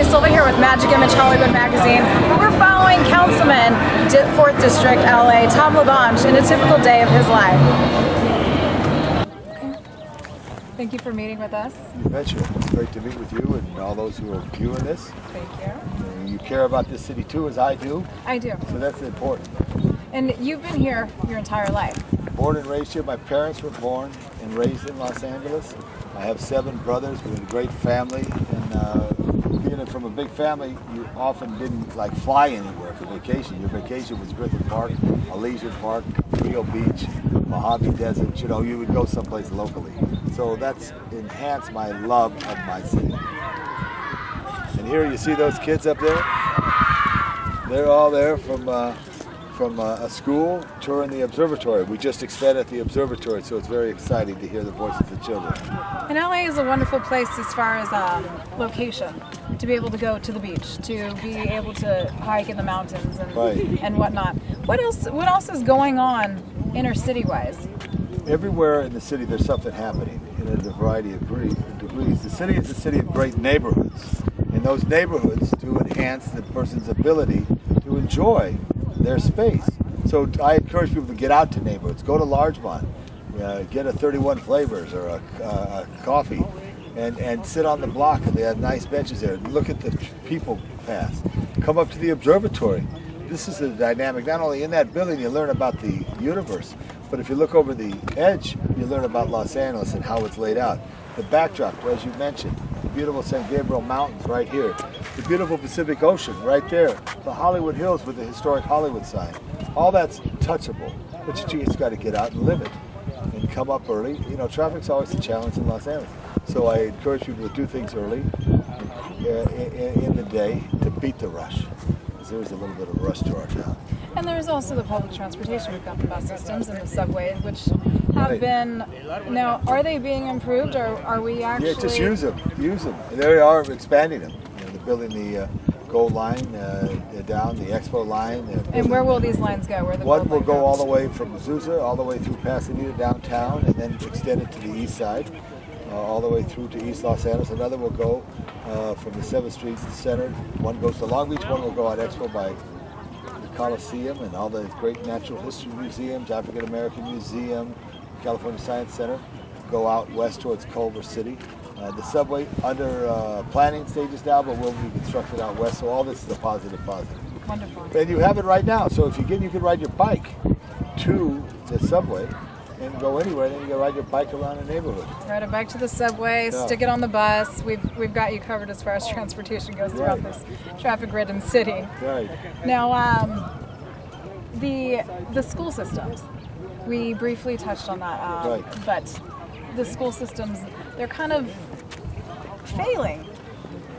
Silva here with Magic Image Hollywood Magazine. We're following Councilman, 4th District, LA, Tom Labonge, in a typical day of his life. Thank you for meeting with us. You betcha. It's great to meet with you and all those who are viewing this. Thank you. You care about this city too, as I do. I do. So that's important. And you've been here your entire life. Born and raised here. My parents were born and raised in Los Angeles. I have 7 brothers. We had a great family. And being from a big family, you often didn't like fly anywhere for vacation. Your vacation was Griffith Park, Elysian Park, Rio Beach, Mojave Desert. You know, you would go someplace locally. So that's enhanced my love of my city. And here you see those kids up there. They're all there from a school touring the observatory. We just expanded the observatory, so it's very exciting to hear the voices of children. And LA is a wonderful place as far as location, to be able to go to the beach, to be able to hike in the mountains and, and whatnot. What else is going on inner city-wise? Everywhere in the city there's something happening in a variety of degrees. The city is a city of great neighborhoods, and those neighborhoods do enhance the person's ability to enjoy their space. So I encourage people to get out to neighborhoods. Go to Largemont, get a 31 Flavors or a coffee, and sit on the block. And they have nice benches there. Look at the people pass. Come up to the observatory. This is a dynamic. Not only in that building you learn about the universe, but if you look over the edge, you learn about Los Angeles and how it's laid out. The backdrop, as you mentioned, the beautiful San Gabriel Mountains right here, the beautiful Pacific Ocean right there, the Hollywood Hills with the historic Hollywood sign. All that's touchable, but you just got to get out and live it and come up early. You know, traffic's always a challenge in Los Angeles. So I encourage people to do things early in the day to beat the rush. Because there's a little bit of rush to our town. And there's also the public transportation. We've got the bus systems and the subways, which have been, now, are they being improved, or are we actually? Yeah, just use them. They are expanding them. You know, they're building the Gold Line down, the Expo Line. And where will these lines go? One will go all the way from Azusa, all the way through Pasadena downtown, and then extend it to the east side, all the way through to East Los Angeles. Another will go from the 7th Street Center. One goes to Long Beach, one will go on Expo by Coliseum and all the great natural history museums, African American Museum, California Science Center, go out west towards Culver City. The subway under planning stages now, but will be constructed out west. So all this is a positive. Wonderful. And you have it right now. So if you can ride your bike to the subway and go anywhere, then you can ride your bike around the neighborhood. Ride a bike to the subway, stick it on the bus. We've got you covered as far as transportation goes throughout this traffic-ridden city. Right. Now, the school systems. We briefly touched on that, but the school systems, they're kind of failing.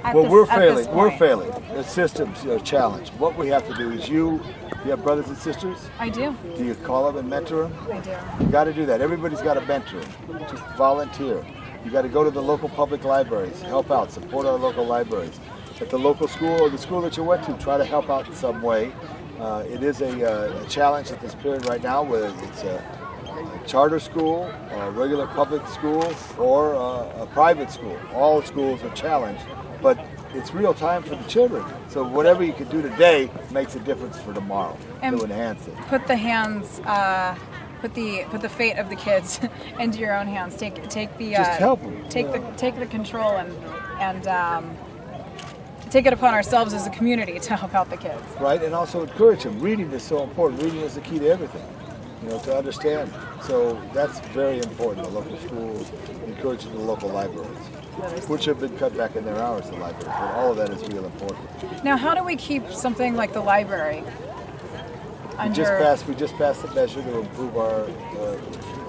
We're failing. The systems are challenged. What we have to do is you have brothers and sisters? I do. Do you call them and mentor them? I do. You got to do that. Everybody's got to mentor them. Just volunteer. You got to go to the local public libraries, help out, support our local libraries. At the local school or the school that you went to, try to help out in some way. It is a challenge at this period right now, whether it's a charter school, a regular public school, or a private school. All schools are challenged, but it's real time for the children. So whatever you can do today makes a difference for tomorrow to enhance it. Put the hands, put the fate of the kids into your own hands. Take the just help them. Take the control and take it upon ourselves as a community to help out the kids. Right, and also encourage them. Reading is so important. Reading is the key to everything. You know, to understand. So that's very important. The local schools, encouraging the local libraries, which have been cut back in their hours, the libraries, but all of that is real important. Now, how do we keep something like the library under? We just passed a measure to improve our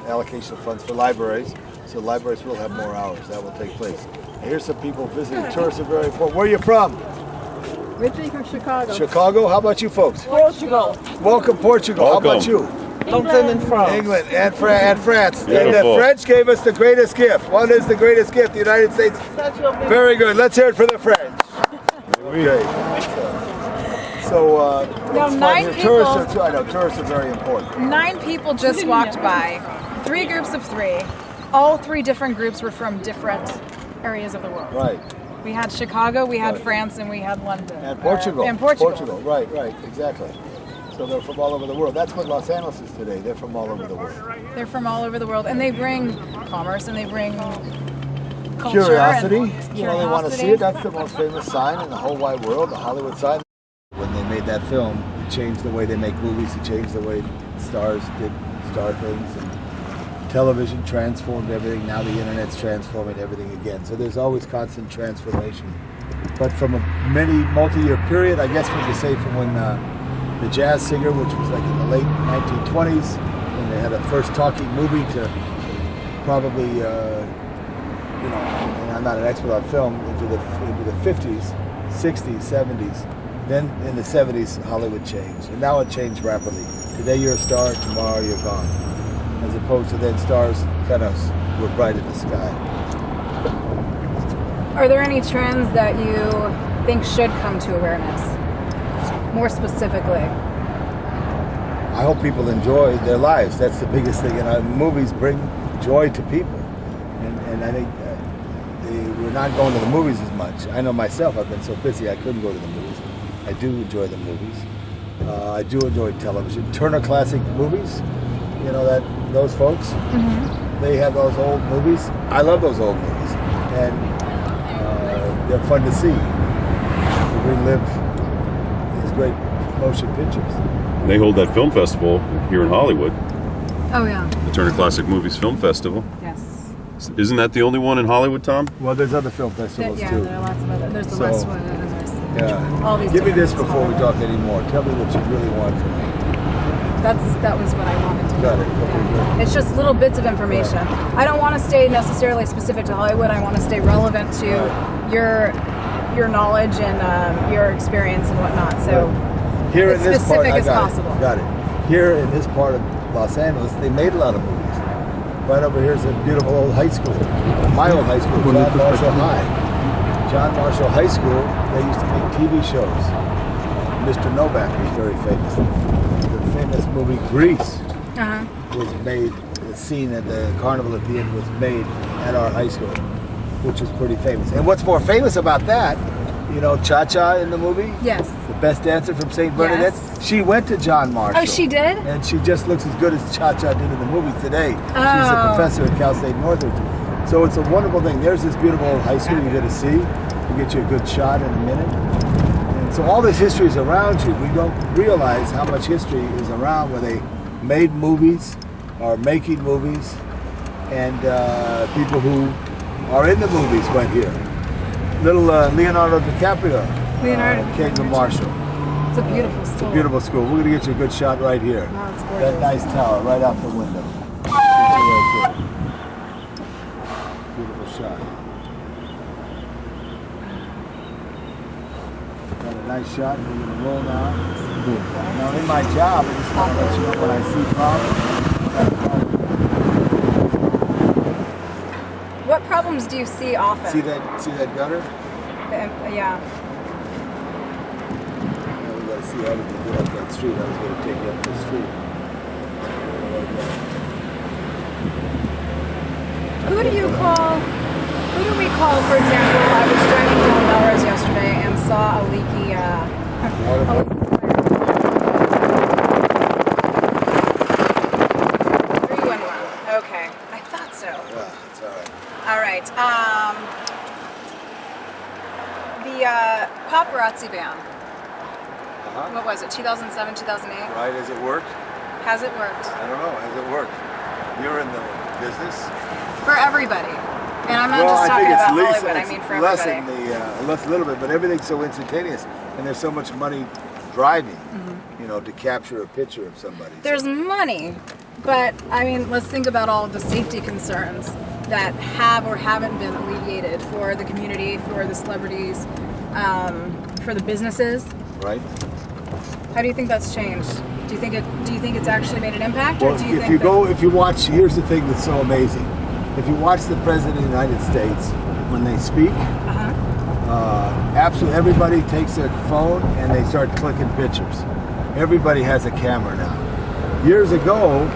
allocation of funds for libraries, so libraries will have more hours. That will take place. And here's some people visiting. Tourists are very important. Where are you from? Originally from Chicago. Chicago? How about you folks? Portugal. Welcome, Portugal. Welcome. How about you? England and France. England and France. Beautiful. And the French gave us the greatest gift. What is the greatest gift? The United States. Very good. Let's hear it for the French. Okay. So now, it's 9 people. I know tourists are very important. 9 people just walked by. 3 groups of 3. All 3 different groups were from different areas of the world. Right. We had Chicago, we had Right. France, and we had London. And Portugal. And Portugal. Right, exactly. So they're from all over the world. That's what Los Angeles is today. They're from all over the world. They're from all over the world, and they bring commerce, and they bring culture Curiosity. and You know, they want to see it. That's the most famous sign in the whole wide world, the Hollywood sign. When they made that film, it changed the way they make movies. It changed the way stars did star things. And television transformed everything. Now the internet's transforming everything again. So there's always constant transformation. But from a multi-year period, I guess we could say from when the Jazz Singer, which was like in the late 1920s, when they had a first talking movie, to probably, you know, and I'm not an expert on film, into the 50s, 60s, 70s. Then in the 70s, Hollywood changed. And now it changed rapidly. Today you're a star, tomorrow you're gone. As opposed to then stars kind of were bright in the sky. Are there any trends that you think should come to awareness? More specifically. I hope people enjoy their lives. That's the biggest thing. And movies bring joy to people. And I think we're not going to the movies as much. I know myself, I've been so busy I couldn't go to the movies. I do enjoy the movies. I do enjoy television. Turner Classic Movies, you know, those folks, they have those old movies. I love those old movies. And they're fun to see. Relive these great motion pictures. They hold that film festival here in Hollywood, Oh yeah. the Turner Classic Movies Film Festival. Yes. Isn't that the only one in Hollywood, Tom? Well, there's other film festivals Yeah, too. there are lots of other. There's the So, Westwood, and there's Yeah. all these. Give me different this before we smaller- talk anymore. Tell me what you really want from me. That was what I wanted to do. Got it. Okay, good. It's just little bits of information. I don't want to stay necessarily specific to Hollywood. I want to stay relevant to your knowledge and your experience and whatnot. So Here as in this part, specific I as got possible. it. Got it. Here in this part of Los Angeles, they made a lot of movies. Right over here is a beautiful old high school. My old high school, John Marshall High. John Marshall High School, they used to make TV shows. Mr. Novak was very famous. The famous movie Grease was made, the scene at the carnival at the end was made at our high school, which was pretty famous. And what's more famous about that, you know, Cha-Cha in the movie? Yes. The best dancer from St. Bernadette? Yes. She went to John Marshall. Oh, she did? And she just looks as good as Cha-Cha did in the movie today. She's a Oh. professor at Cal State Northridge. So it's a wonderful thing. There's this beautiful old high school you're going to see. We'll get you a good shot in a minute. And so all this history is around you. We don't realize how much history is around where they made movies, are making movies, and people who are in the movies went here. Little Leonardo DiCaprio came to Marshall. It's a beautiful school. It's a beautiful school. We're going to get you a good shot right here. Oh, it's gorgeous. That nice tower right out the window. Right there. Beautiful shot. Got a nice shot. We're going to roll now. Now in my job, I just want to let you know when I see problems. What problems do you see often? See that gutter? Yeah. Now we got to see how we can get up that street. I was going to take you up the street. Who do you call? Who do we call? For example, I was driving down Melrose yesterday and saw a leaky. Water. 311. Okay, I thought so. Yeah, it's all right. All right. The paparazzi ban. What was it? 2007, 2008. Right, has it worked? Has it worked I don't know. Has it worked? You're in the business. for everybody? And I'm not Well, just I talking think it's about least, Hollywood. I it's mean for less everybody. in the less a little bit, but everything's so instantaneous, and there's so much money driving, you know, to capture a picture of somebody. There's money, but I mean, let's think about all of the safety concerns that have or haven't been alleviated for the community, for the celebrities, for the businesses. Right. How do you think that's changed? Do you think it's actually made an impact, Well, or do you if think you that, go, if you watch, here's the thing that's so amazing. If you watch the President of the United States when they speak, absolutely everybody takes their phone and they start clicking pictures. Everybody has a camera now. Years ago,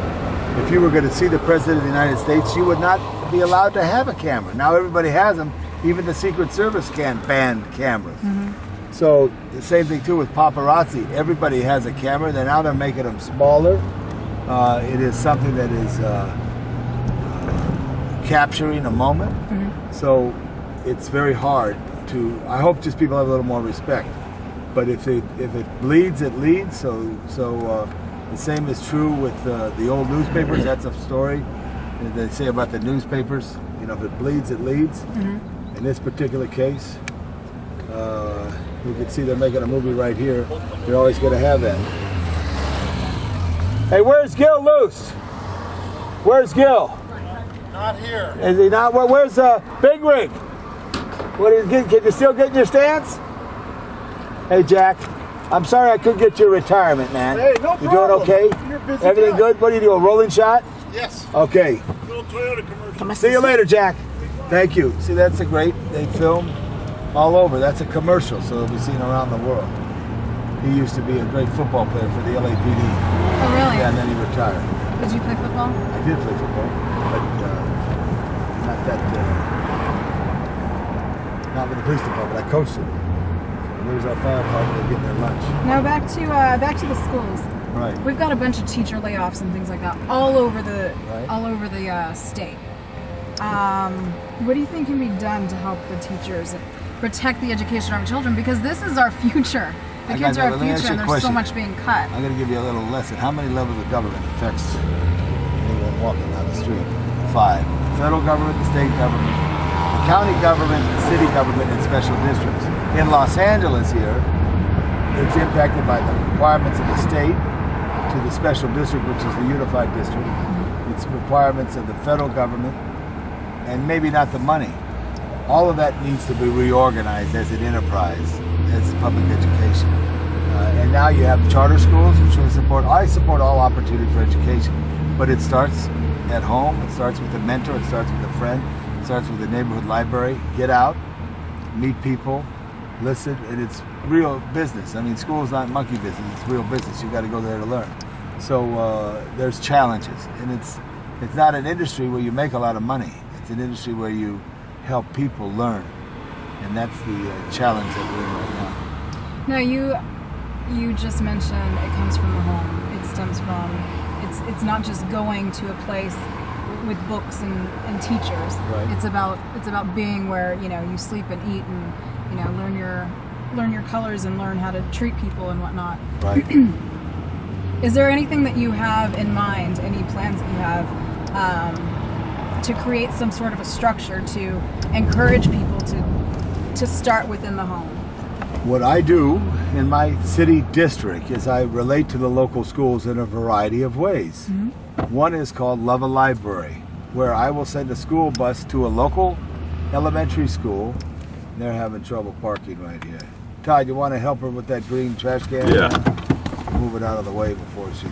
if you were going to see the President of the United States, you would not be allowed to have a camera. Now everybody has them. Even the Secret Service can't ban cameras. So the same thing too with paparazzi. Everybody has a camera. Now they're making them smaller. It is something that is capturing a moment. So it's very hard to. I hope just people have a little more respect. But if it bleeds, it leads. So the same is true with the old newspapers. That's a story that they say about the newspapers. You know, if it bleeds, it leads. In this particular case, you can see they're making a movie right here. They're always going to have that. Hey, where's Gil Loose? Where's Gil? Not here. Is he not? Where's Big Rig? Can you still get in your stance? Hey, Jack. I'm sorry I couldn't get your retirement, man. Hey, no problem. You doing okay? You're a busy Everything guy. good? What do you do? A rolling shot? Yes. Okay. Little Toyota commercial. See you later, Jack. Thank you. See, that's a great. They film all over. That's a commercial, so it'll be seen around the world. He used to be a great football player for the LAPD. Oh, really? Yeah, and then he retired. Did you play football? I did play football, but not that. Not with the police department. I coached it. Where's our fire department? They're getting their lunch. Now back to the schools. Right. We've got a bunch of teacher layoffs and things like that all over the state. What do you think can be done to help the teachers protect the education of our children? Because this is our future. The kids are our future, and there's so much being cut. I'm going to give you a little lesson. How many levels of government affects anyone walking down the street? 5. The federal government, the state government, the county government, the city government, and special districts. In Los Angeles here, it's impacted by the requirements of the state to the special district, which is the unified district. It's requirements of the federal government, and maybe not the money. All of that needs to be reorganized as an enterprise, as public education. And now you have charter schools, which I support all opportunity for education, but it starts at home, it starts with a mentor, it starts with a friend, it starts with the neighborhood library. Get out, meet people, listen, and it's real business. I mean, school is not monkey business, it's real business. You got to go there to learn. So there's challenges, and it's not an industry where you make a lot of money. It's an industry where you help people learn, and that's the challenge that we're in right now. No, you just mentioned it comes from the home. It stems from it's not just going to a place with books and teachers. Right. It's about being where you sleep and eat and learn your colors and learn how to treat people and whatnot. Right. Is there anything that you have in mind? Any plans that you have to create some sort of a structure to encourage people to start within the home? What I do in my city district is I relate to the local schools in a variety of ways. One is called Love a Library, where I will send a school bus to a local elementary school. They're having trouble parking right here. Todd, you want to help her with that green trash can? Yeah. Move it out of the way before she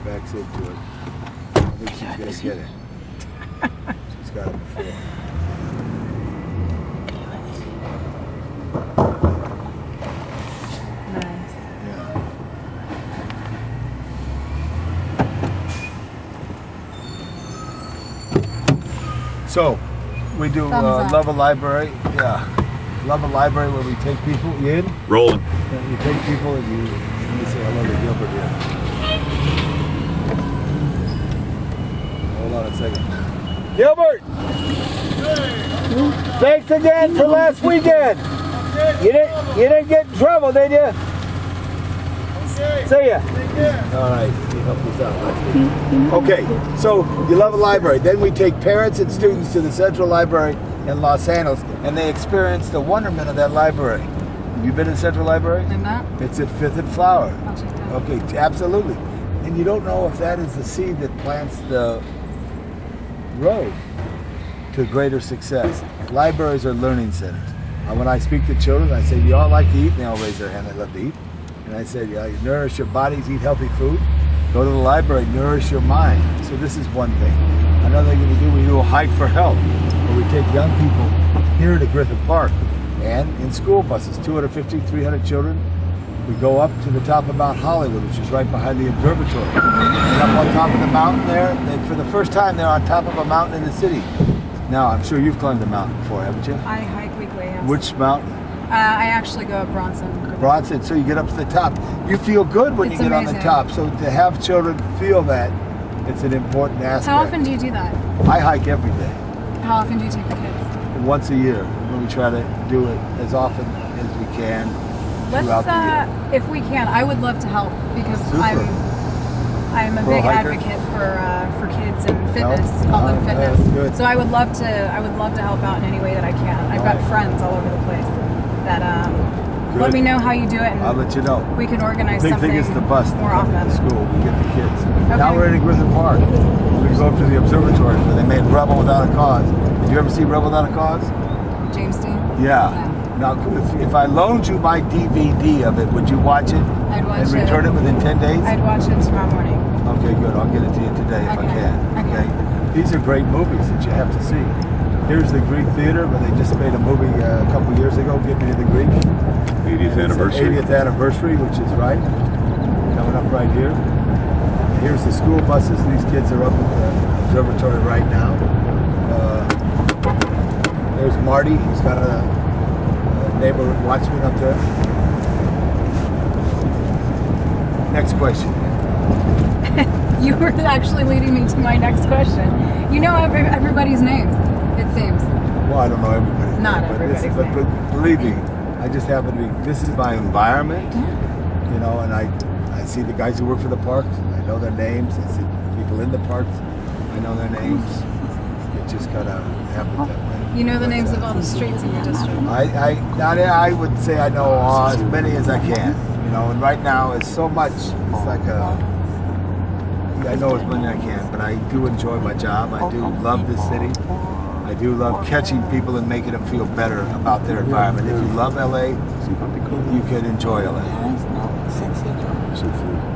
backs into it. I think she's going to get it. She's got it before. Nice. Yeah. So, we do Thumbs up. Love a Library. Yeah. Love a Library where we take people in. Rolling. You take people and you say hello to Gilbert here. Hold on a second. Gilbert! Thanks again for last weekend. You didn't get in trouble, did you? See ya. All right, he helped us out last week. Okay, so you love a library. Then we take parents and students to the Central Library in Los Angeles, and they experience the wonderment of that library. You been in Central Library? And that? It's at 5th and Flower. I'll check that out. Okay, absolutely. And you don't know if that is the seed that plants the road to greater success. Libraries are learning centers. When I speak to children, I say, do you all like to eat? And they all raise their hand, they love to eat. And I said, yeah, you nourish your bodies, eat healthy food. Go to the library, nourish your mind. So this is one thing. Another thing we do a hike for health, where we take young people here to Griffith Park and in school buses, 250, 300 children. We go up to the top of Mount Hollywood, which is right behind the observatory. And up on top of the mountain there, for the first time they're on top of a mountain in the city. Now, I'm sure you've climbed a mountain before, haven't you? I hike weekly, yes. Which mountain? I actually go up Bronson. Bronson. So you get up to the top. You feel good when It's you get on the amazing. top. So to have children feel that, it's an important aspect. How often do you do that? I hike every day. How often do you take the kids? Once a year. We try to do it as often as we can throughout the year. If we can, I would love to help because Super. I'm a Pro big hiker? advocate for kids and fitness, No? health and Oh, fitness. that's good. So I would love to help out in any way that I can. I've got Right. friends all over the place that let Good. me know how you do it, and I'll let you know. we can organize Big something thing is the bus more to often. school. We get the kids. Now Okay. we're in Griffith Park. We go up to the observatory where they made Rebel Without a Cause. Did you ever see Rebel Without a Cause? James Dean. Yeah. Now, if I loaned you my DVD of it, would you watch it I'd watch and it. return it within 10 days? I'd watch it tomorrow morning. Okay, good. I'll get it to you today if I Okay. can. Okay. These are great movies that you have to see. Here's the Greek Theater, where they just made a movie a couple years ago, Get Me to the Greek. 80th And it's anniversary. 80th anniversary, which is right. Coming up right here. Here's the school buses. These kids are up at the observatory right now. There's Marty. He's got a neighborhood watchman up there. Next question. You were actually leading me to my next question. You know everybody's names, it seems. Well, I don't know everybody's Not name, everybody's but name. believe me, I just happen to be, this is my environment, you know, and I see the guys who work for the parks, I know their names, I see people in the parks, I know their names. It just kind of happens that way. You know the names of all the streets in your district. I would say I know as many as I can, you know, and right now it's so much, it's like I know as many as I can, but I do enjoy my job. I do love this city. I do love catching people and making them feel better about their environment. If you love LA, you can enjoy LA.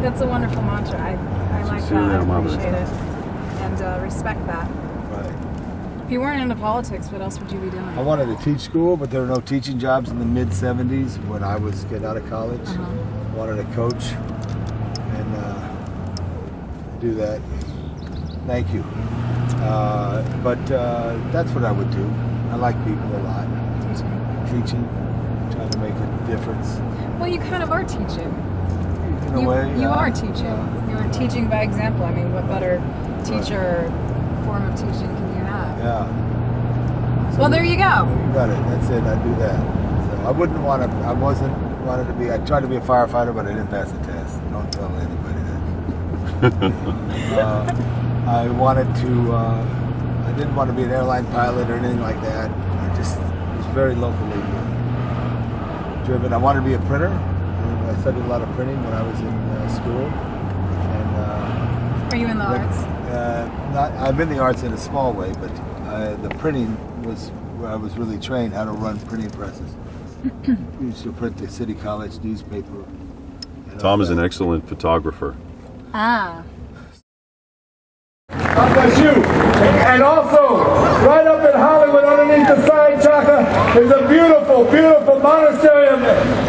That's a wonderful mantra. I like that. I appreciate it. And respect that. Right. If you weren't into politics, what else would you be doing? I wanted to teach school, but there were no teaching jobs in the mid-'70s when I was getting out of college. Wanted to coach and do that. Thank you. But that's what I would do. I like people a lot. Teaching, trying to make a difference. Well, you kind of are teaching. In a way, You yeah. are teaching. You are teaching by example. I mean, what better teacher form of teaching can you have? Yeah. Well, there you go. You got it. That's it. I do that. So I wouldn't want to. I wasn't wanted to be. I tried to be a firefighter, but I didn't pass the test. Don't tell anybody that. I wanted to. I didn't want to be an airline pilot or anything like that. I just was very locally driven. I wanted to be a printer. I studied a lot of printing when I was in school. And Are you in the arts? I'm in the arts in a small way, but the printing was where I was really trained how to run printing presses. We used to print the City College newspaper. Tom is an excellent photographer. Ah. God bless you. And also, right up in Hollywood, underneath the sign, Chaka, is a beautiful, beautiful monastery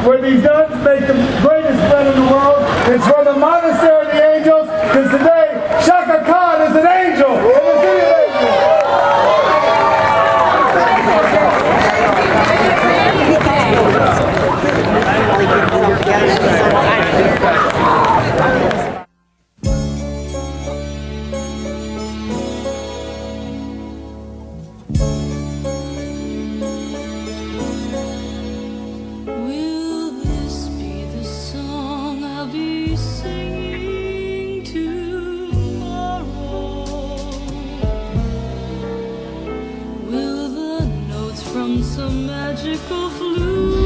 where these nuns make the greatest bread in the world. It's from the Monastery of the Angels, because today, Chaka Khan is an angel in the city of Will this be the song I'll be singing tomorrow? Will the notes from some magical flute